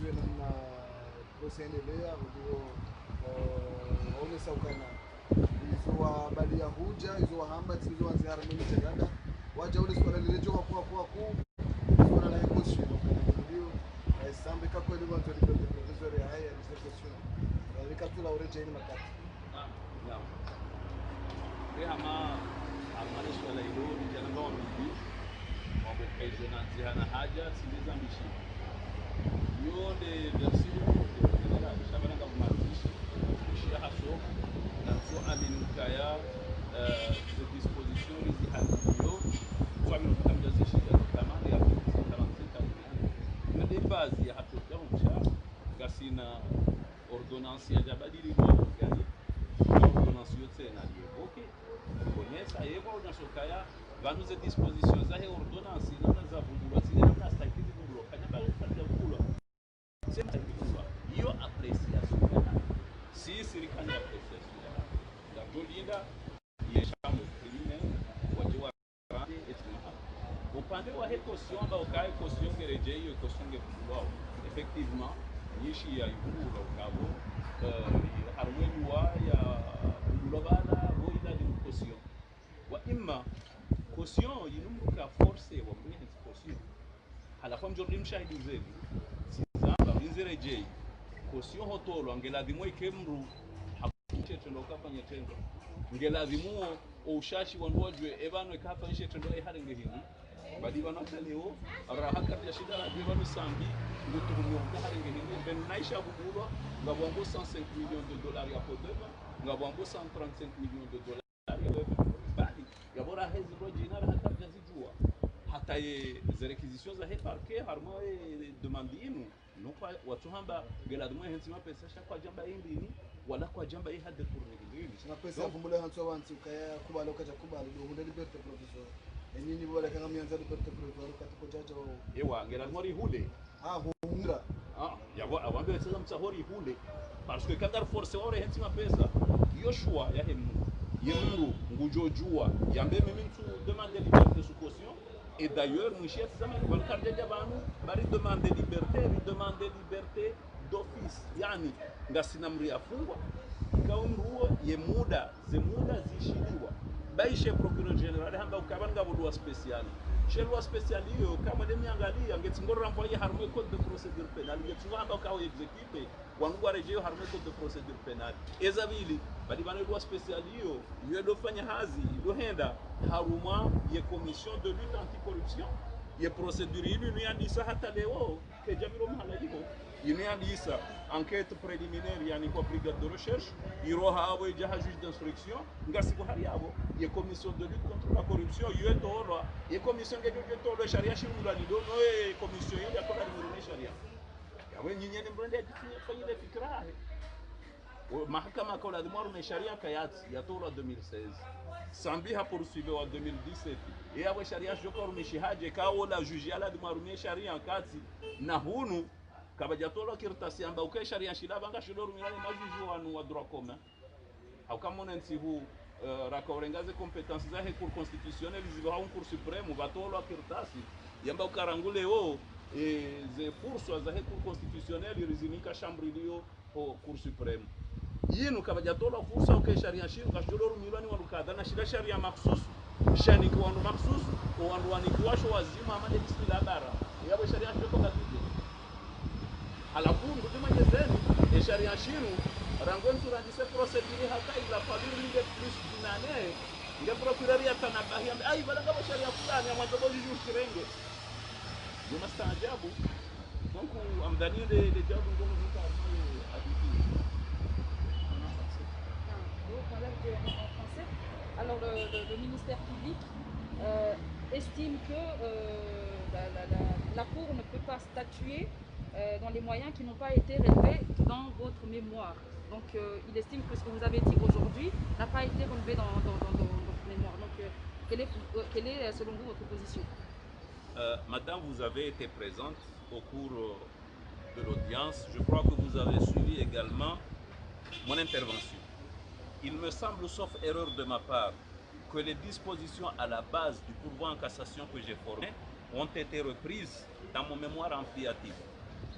tujue namna kusendelea ndio waonesa ukana hizo habari ya huja hizo hamba hizo ziara mimi chagada waja ule swala lilejo kwa swala la equation ndio sambe kako ndio watu ndio professor ya haya ni question nikatula ureje ni makati naam kama amana swala hilo ni jana ngao mbi mambo kaje na zihana haja siliza mbishi yonde versilo general shabana ngao mazishi kushia haso na zo aminukaya de disposition zihana yo zo aminukaya zishia kama ya 47 de base ya hapo kwa gasina ordonnance ya jabadili gani ordonnance yote na yevoke konesa yevo unashokaya vanuze disposition za ordonnance na za vumbulwa zile na staki vumbulwa kana bali kwa vumbulwa sema hiyo appreciation si serikali appreciation ya Jolinda yeshamu criminel wajua rande estima upande wa caution ba ukae caution gereje hiyo caution gevumbulwa effectivement nishi ya yungula ukabo harwenwa ya globala boida de caution wa imma caution yinumruka force wa mwenye caution hala kwa mjordi mshahidi zetu sizamba minzereje caution hotolo angeladhimwa ikemru hakuche tendo kafanya tendo ngeladhimuo ushashi wanduajwe ebano ikafanyisha tendo haringe hindi badi banaka leo arahaka ya shida la bivano sambi ngutuhumyo haringe hindi ben naisha bubulwa ngabongo 105 millions de dollars ya podeba ngabongo 135 millions de dollars bali yabora hezi rojina hata jazijua hata ye zerequisitions za parquet harmo demandinu no kwa watu hamba geladmo hensi mapesa shakwa jamba indini wala kwa jamba hii hade kurni sina pesa vumbula hanso wansi kaya kubala ukaja kubala do hunde liberté professeur enini bora kanga mianza liberté professeur katiko jajo ewa geladmo ri hule humra yabo awambe sasa msahori hule parce que kangar force ore hensi mapesa yoshua ya hemu yemuru ngujojua yambe mimi tu demander liberté sous caution et d'ailleurs mon chef sama wan karja jabanu bari demander liberté d'office yani ngasina mri afungwa kaunruo ye muda zishiliwa baishe procureur general hamba ukabanga bulwa special shelwa special hiyo kama demiangalia ngetingoro renvoyer harmo code de procédure pénale ngetsuwa hamba ukawo exécuter wangu rejeo harmo code de procédure pénale ezabili bali bana loi special hiyo yedofanya hazi idohenda haruma ye commission de lutte anticorruption ye procédure hiyo ni andisa hata leo ke jamiro mahala hiyo yini andisa enquête préliminaire yani kwa brigade de recherche iroha abo ijaha juge d'instruction ngasi ko hari abo ye commission de lutte contre la corruption yetoro ye commission ngejo tolo sharia shimula ni dono ye commission ile akola ni sharia yawe nyinyene mbrende fanyile fikra mahakama kwa lazima rume sharia kayati ya tola 2016 sambi ha poursuivre en 2017 et awe sharia joko rume shihaje kawo la juge ala de rume sharia kati na hunu kabajatola kirtasi amba uke sharia shilaba nga shilo rume na juge wanu wa droit commun haukamona nsihu rakorengaze compétences za cour constitutionnelle ziba un cour suprême batola kirtasi yamba ukarangule ze furso za cour constitutionnelle irizinika chambre iliyo cour suprême yinu kabajatola fursa uke sharia shiru kashjoloru milani walukadha na shida sharia maksus shani kwa wandu maksus kwa wandu wanikuwasho wazima amade bismillah bara yabo sharia shiru kwa katije halafu ndudima nyezeni sharia shiru rangon turandise procedure hata ila fadiri linde plus dinane nge procureur ya tanabahi ai bala ngabo sharia fulani ya mwanzo juju kirenge yuma staajabu donc amdani de jabu ngomo zuka en français. Alors le ministère public estime que la Cour ne peut pas statuer dans les moyens qui n'ont pas été relevés dans votre mémoire. Donc il estime que ce que vous avez dit aujourd'hui n'a pas été relevé dans votre mémoire. Donc quelle est selon vous votre position? Madame, vous avez été présente au cours de l'audience. Je crois que vous avez suivi également mon intervention. Il me semble, sauf erreur de ma part, que les dispositions à la base du pourvoi en cassation que j'ai formé ont été reprises dans mon mémoire ampliative.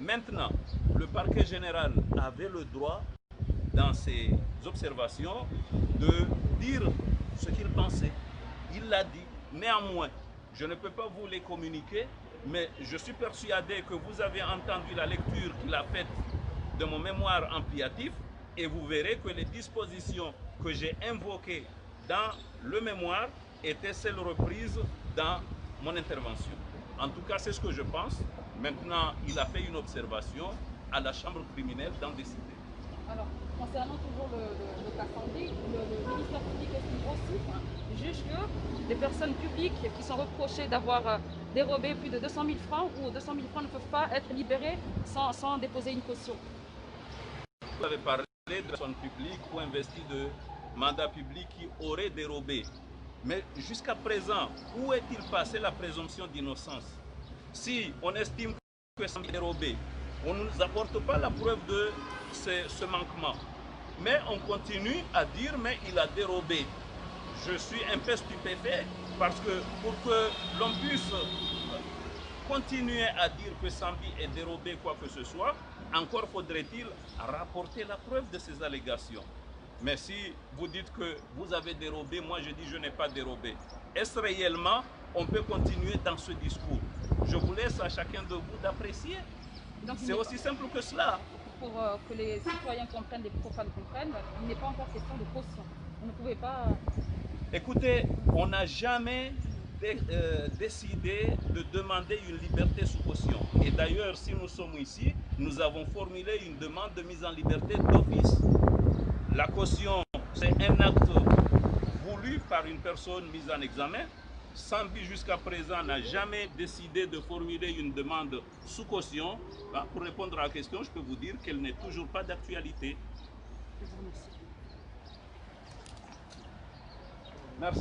Maintenant, le parquet général avait le droit, dans ses observations, de dire ce qu'il pensait. Il l'a dit. Néanmoins, je ne peux pas vous les communiquer, mais je suis persuadé que vous avez entendu la lecture qu'il a faite de mon mémoire ampliatif et vous verrez que les dispositions que j'ai invoquées dans le mémoire étaient celles reprises dans mon intervention. En tout cas, c'est ce que je pense. Maintenant, il a fait une observation à la chambre criminelle d'en décider. Alors, concernant toujours le cas Sandy, le ministère public estime aussi, juge que les personnes publiques qui sont reprochées d'avoir dérobé plus de 200 000 francs ou 200 000 francs ne peuvent pas être libérées sans déposer une caution. Vous avez parlé de personnes publiques ou investies de mandats publics qui auraient dérobé. Mais jusqu'à présent, où est-il passé la présomption d'innocence? Si on estime que ça a dérobé, on ne nous apporte pas la preuve de ce manquement. Mais on continue à dire, mais il a dérobé. Je suis un peu stupéfait parce que pour que l'on puisse continuer à dire que Sambi est dérobé quoi que ce soit, encore faudrait-il rapporter la preuve de ces allégations. Mais si vous dites que vous avez dérobé, moi je dis je n'ai pas dérobé. Est-ce réellement, on peut continuer dans ce discours? Je vous laisse à chacun de vous d'apprécier. C'est aussi simple que cela. Pour que les citoyens comprennent, les profanes comprennent, il n'est pas encore question de caution. Vous ne pouvez pas... Écoutez, on n'a jamais décidé de demander une liberté sous caution. Et d'ailleurs, si nous sommes ici, nous avons formulé une demande de mise en liberté d'office. La caution, c'est un acte voulu par une personne mise en examen. Sambi, jusqu'à présent, n'a jamais décidé de formuler une demande sous caution. Pour répondre à la question, je peux vous dire qu'elle n'est toujours pas d'actualité. Je vous remercie.